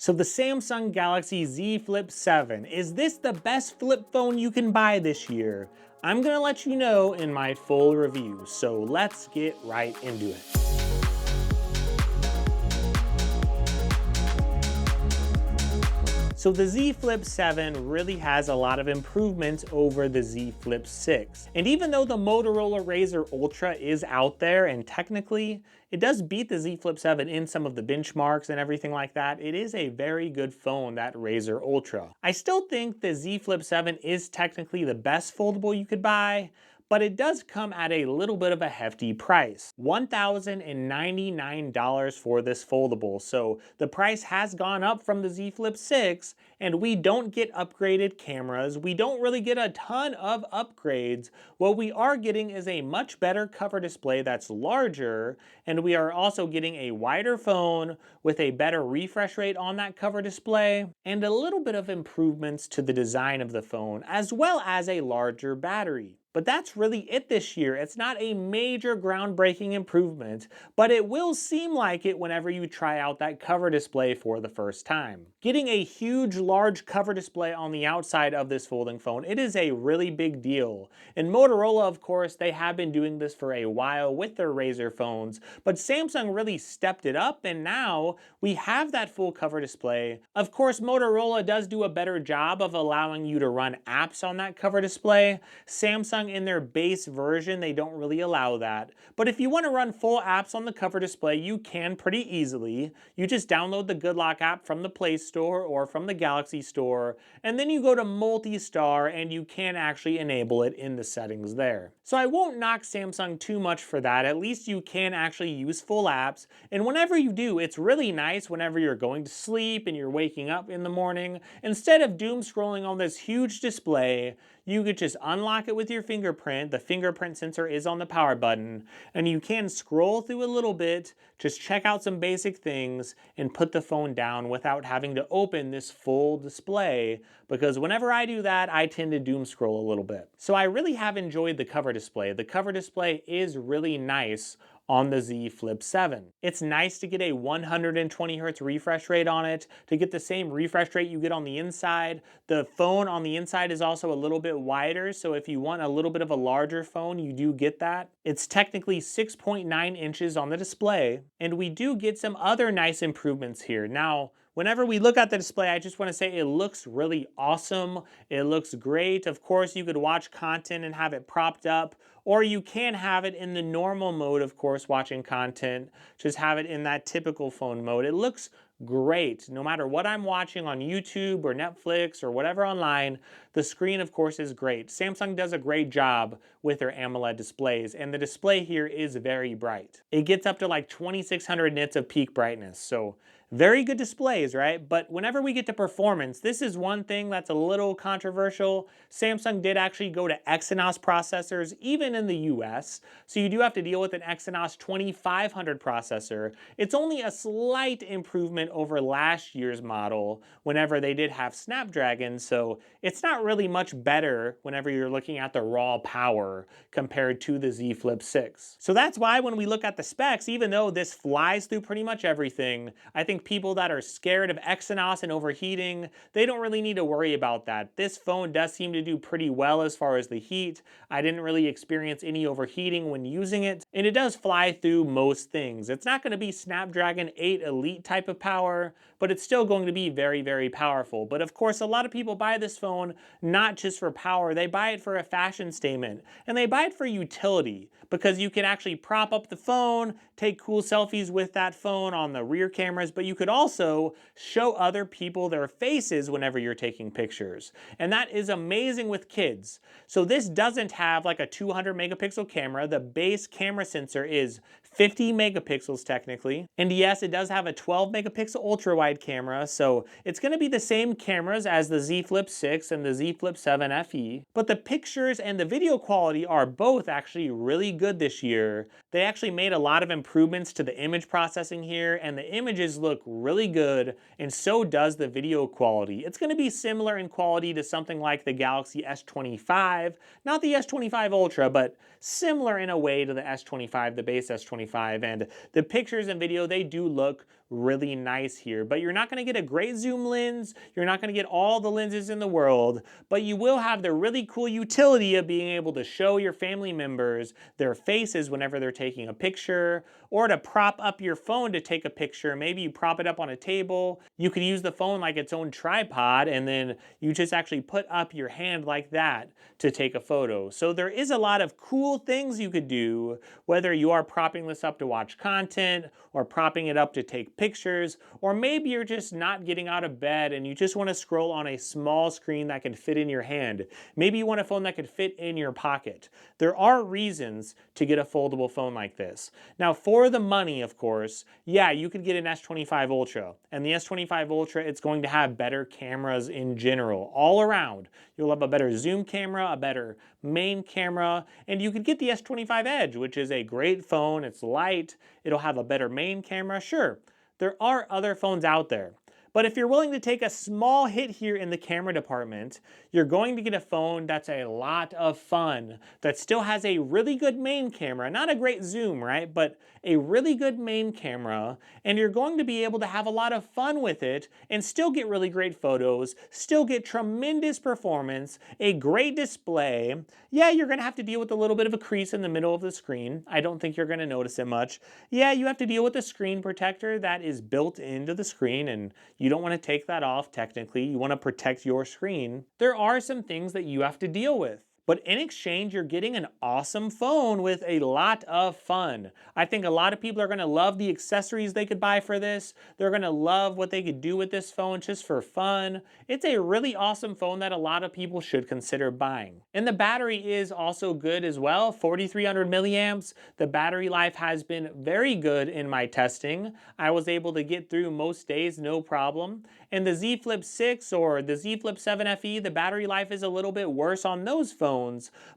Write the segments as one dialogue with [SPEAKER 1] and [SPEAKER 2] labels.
[SPEAKER 1] So the Samsung Galaxy Z Flip 7, is this the best flip phone you can buy this year? I'm gonna let you know in my full review, so let's get right into it. So the Z Flip 7 really has a lot of improvements over the Z Flip 6. And even though the Motorola Razr Ultra is out there and technically it does beat the Z Flip 7 in some of the benchmarks and everything like that, it is a very good phone, that Razr Ultra. I still think the Z Flip 7 is technically the best foldable you could buy, but it does come at a little bit of a hefty price. $1,099 for this foldable. So the price has gone up from the Z Flip 6, and we don't get upgraded cameras. We don't really get a ton of upgrades. What we are getting is a much better cover display that's larger, and we are also getting a wider phone with a better refresh rate on that cover display, and a little bit of improvements to the design of the phone, as well as a larger battery. But that's really it this year. It's not a major groundbreaking improvement, but it will seem like it whenever you try out that cover display for the first time. Getting a huge, large cover display on the outside of this folding phone, it is a really big deal. And Motorola, of course, they have been doing this for a while with their Razr phones, but Samsung really stepped it up, and now we have that full cover display. Of course, Motorola does do a better job of allowing you to run apps on that cover display. Samsung, in their base version, they don't really allow that. But if you want to run full apps on the cover display, you can pretty easily. You just download the Good Lock app from the Play Store or from the Galaxy Store, and then you go to Multi-Star and you can actually enable it in the settings there. So I won't knock Samsung too much for that. At least you can actually use full apps, and whenever you do, it's really nice whenever you're going to sleep and you're waking up in the morning. Instead of doom scrolling on this huge display, you could just unlock it with your fingerprint. The fingerprint sensor is on the power button, and you can scroll through a little bit, just check out some basic things, and put the phone down without having to open this full display, because whenever I do that, I tend to doom scroll a little bit. So I really have enjoyed the cover display. The cover display is really nice on the Z Flip 7. It's nice to get a 120 Hz refresh rate on it, to get the same refresh rate you get on the inside. The phone on the inside is also a little bit wider, so if you want a little bit of a larger phone, you do get that. It's technically 6.9 inches on the display, and we do get some other nice improvements here. Now, whenever we look at the display, I just want to say it looks really awesome. It looks great. Of course, you could watch content and have it propped up, or you can have it in the normal mode, of course, watching content. Just have it in that typical phone mode. It looks great. No matter what I'm watching on YouTube or Netflix or whatever online, the screen, of course, is great. Samsung does a great job with their AMOLED displays, and the display here is very bright. It gets up to like 2600 nits of peak brightness, so very good displays, right? But whenever we get to performance, this is one thing that's a little controversial. Samsung did actually go to Exynos processors, even in the US, so you do have to deal with an Exynos 2500 processor. It's only a slight improvement over last year's model whenever they did have Snapdragon, so it's not really much better whenever you're looking at the raw power compared to the Z Flip 6. So that's why when we look at the specs, even though this flies through pretty much everything, I think people that are scared of Exynos and overheating, they don't really need to worry about that. This phone does seem to do pretty well as far as the heat. I didn't really experience any overheating when using it, and it does fly through most things. It's not going to be Snapdragon 8 Elite type of power, but it's still going to be very, very powerful. But of course, a lot of people buy this phone not just for power, they buy it for a fashion statement, and they buy it for utility, because you can actually prop up the phone, take cool selfies with that phone on the rear cameras, but you could also show other people their faces whenever you're taking pictures. And that is amazing with kids. So this doesn't have like a 200 megapixel camera. The base camera sensor is 50 megapixels technically. And yes, it does have a 12 megapixel ultra wide camera, so it's going to be the same cameras as the Z Flip 6 and the Z Flip 7 FE. But the pictures and the video quality are both actually really good this year. They actually made a lot of improvements to the image processing here, and the images look really good, and so does the video quality. It's going to be similar in quality to something like the Galaxy S25, not the S25 Ultra, but similar in a way to the S25, the base S25, and the pictures and video, they do look really nice here. But you're not going to get a great zoom lens, you're not going to get all the lenses in the world, but you will have the really cool utility of being able to show your family members their faces whenever they're taking a picture, or to prop up your phone to take a picture. Maybe you prop it up on a table. You could use the phone like its own tripod, and then you just actually put up your hand like that to take a photo. So there is a lot of cool things you could do, whether you are propping this up to watch content, or propping it up to take pictures, or maybe you're just not getting out of bed and you just want to scroll on a small screen that can fit in your hand. Maybe you want a phone that could fit in your pocket. There are reasons to get a foldable phone like this. Now, for the money, of course, yeah, you could get an S25 Ultra. And the S25 Ultra, it's going to have better cameras in general, all around. You'll have a better zoom camera, a better main camera, and you could get the S25 Edge, which is a great phone. It's light. It'll have a better main camera. Sure, there are other phones out there. But if you're willing to take a small hit here in the camera department, you're going to get a phone that's a lot of fun, that still has a really good main camera, not a great zoom, right? But a really good main camera, and you're going to be able to have a lot of fun with it and still get really great photos, still get tremendous performance, a great display. Yeah, you're going to have to deal with a little bit of a crease in the middle of the screen. I don't think you're going to notice it much. Yeah, you have to deal with the screen protector that is built into the screen, and you don't want to take that off technically. You want to protect your screen. There are some things that you have to deal with. But in exchange, you're getting an awesome phone with a lot of fun. I think a lot of people are going to love the accessories they could buy for this. They're going to love what they could do with this phone just for fun. It's a really awesome phone that a lot of people should consider buying. And the battery is also good as well, 4,300 milliamps. The battery life has been very good in my testing. I was able to get through most days, no problem. And the Z Flip 6 or the Z Flip 7 FE, the battery life is a little bit worse on those phones.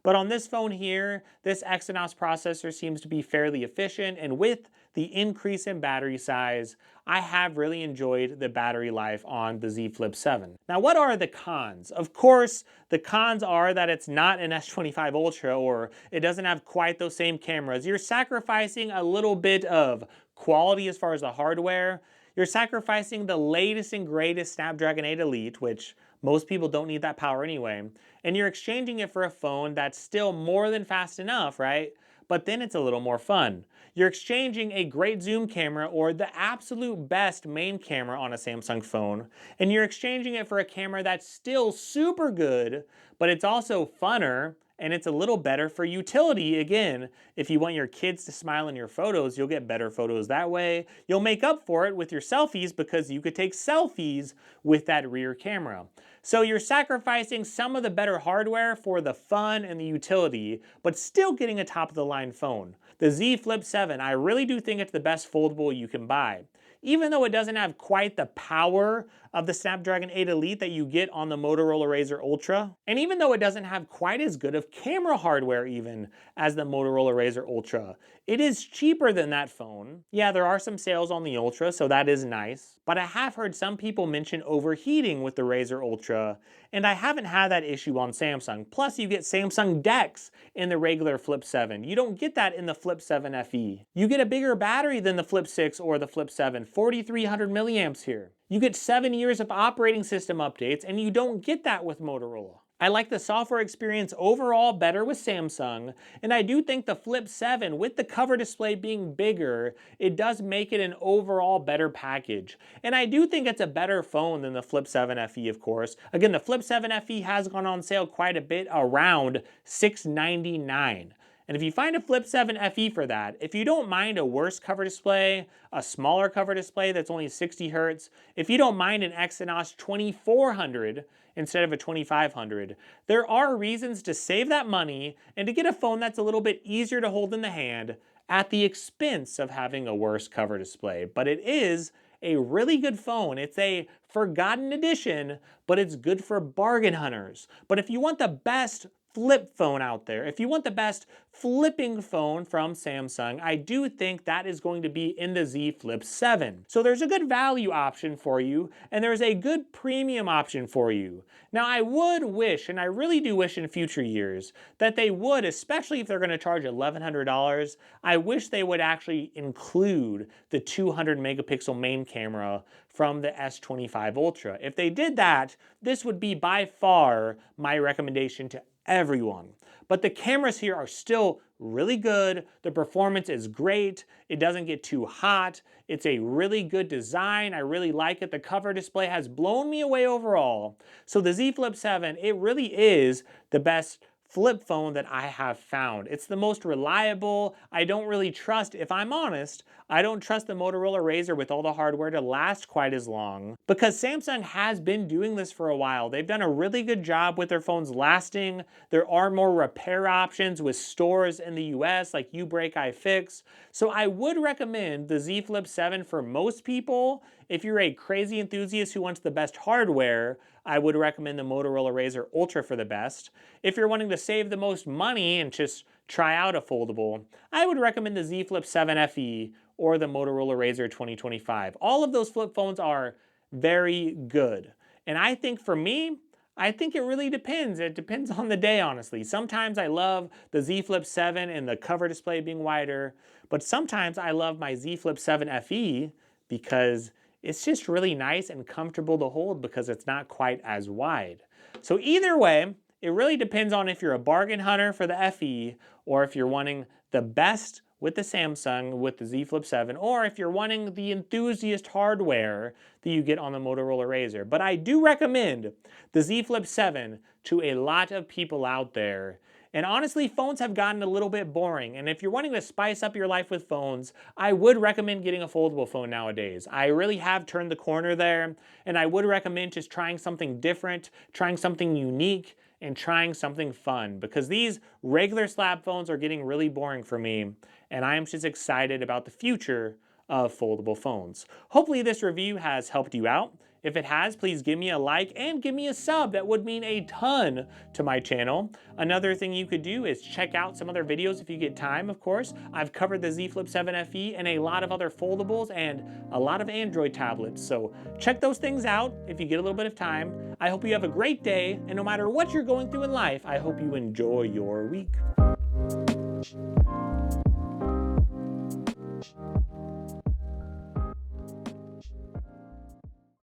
[SPEAKER 1] But on this phone here, this Exynos processor seems to be fairly efficient, and with the increase in battery size, I have really enjoyed the battery life on the Z Flip 7. Now, what are the cons? Of course, the cons are that it's not an S25 Ultra, or it doesn't have quite those same cameras. You're sacrificing a little bit of quality as far as the hardware. You're sacrificing the latest and greatest Snapdragon 8 Elite, which most people don't need that power anyway, and you're exchanging it for a phone that's still more than fast enough, right? But then it's a little more fun. You're exchanging a great zoom camera or the absolute best main camera on a Samsung phone, and you're exchanging it for a camera that's still super good, but it's also funner, and it's a little better for utility. Again, if you want your kids to smile in your photos, you'll get better photos that way. You'll make up for it with your selfies because you could take selfies with that rear camera. So you're sacrificing some of the better hardware for the fun and the utility, but still getting a top-of-the-line phone. The Z Flip 7, I really do think it's the best foldable you can buy. Even though it doesn't have quite the power of the Snapdragon 8 Elite that you get on the Motorola Razr Ultra, and even though it doesn't have quite as good of camera hardware even as the Motorola Razr Ultra, it is cheaper than that phone. Yeah, there are some sales on the Ultra, so that is nice, but I have heard some people mention overheating with the Razr Ultra, and I haven't had that issue on Samsung. Plus, you get Samsung DeX in the regular Flip 7. You don't get that in the Flip 7 FE. You get a bigger battery than the Flip 6 or the Flip 7, 4,300 milliamps here. You get 7 years of operating system updates, and you don't get that with Motorola. I like the software experience overall better with Samsung, and I do think the Flip 7, with the cover display being bigger, it does make it an overall better package. And I do think it's a better phone than the Flip 7 FE, of course. Again, the Flip 7 FE has gone on sale quite a bit, around $699. And if you find a Flip 7 FE for that, if you don't mind a worse cover display, a smaller cover display that's only 60 Hz, if you don't mind an Exynos 2400 instead of a 2500, there are reasons to save that money and to get a phone that's a little bit easier to hold in the hand at the expense of having a worse cover display. But it is a really good phone. It's a forgotten edition, but it's good for bargain hunters. But if you want the best flip phone out there, if you want the best flipping phone from Samsung, I do think that is going to be in the Z Flip 7. So there's a good value option for you, and there's a good premium option for you. Now I would wish, and I really do wish in future years, that they would, especially if they're going to charge $1,100, I wish they would actually include the 200 megapixel main camera from the S25 Ultra. If they did that, this would be by far my recommendation to everyone. But the cameras here are still really good. The performance is great. It doesn't get too hot. It's a really good design. I really like it. The cover display has blown me away overall. So the Z Flip 7, it really is the best flip phone that I have found. It's the most reliable. I don't really trust, if I'm honest, I don't trust the Motorola Razr with all the hardware to last quite as long, because Samsung has been doing this for a while. They've done a really good job with their phones lasting. There are more repair options with stores in the US like You Break, I Fix. So I would recommend the Z Flip 7 for most people. If you're a crazy enthusiast who wants the best hardware, I would recommend the Motorola Razr Ultra for the best. If you're wanting to save the most money and just try out a foldable, I would recommend the Z Flip 7 FE or the Motorola Razr 2025. All of those flip phones are very good. And I think for me, I think it really depends. It depends on the day, honestly. Sometimes I love the Z Flip 7 and the cover display being wider, but sometimes I love my Z Flip 7 FE because it's just really nice and comfortable to hold because it's not quite as wide. So either way, it really depends on if you're a bargain hunter for the FE or if you're wanting the best with the Samsung with the Z Flip 7, or if you're wanting the enthusiast hardware that you get on the Motorola Razr. But I do recommend the Z Flip 7 to a lot of people out there. And honestly, phones have gotten a little bit boring. And if you're wanting to spice up your life with phones, I would recommend getting a foldable phone nowadays. I really have turned the corner there, and I would recommend just trying something different, trying something unique, and trying something fun, because these regular slab phones are getting really boring for me, and I am just excited about the future of foldable phones. Hopefully this review has helped you out. If it has, please give me a like and give me a sub. That would mean a ton to my channel. Another thing you could do is check out some other videos if you get time, of course. I've covered the Z Flip 7 FE and a lot of other foldables and a lot of Android tablets. So check those things out if you get a little bit of time. I hope you have a great day, and no matter what you're going through in life, I hope you enjoy your week.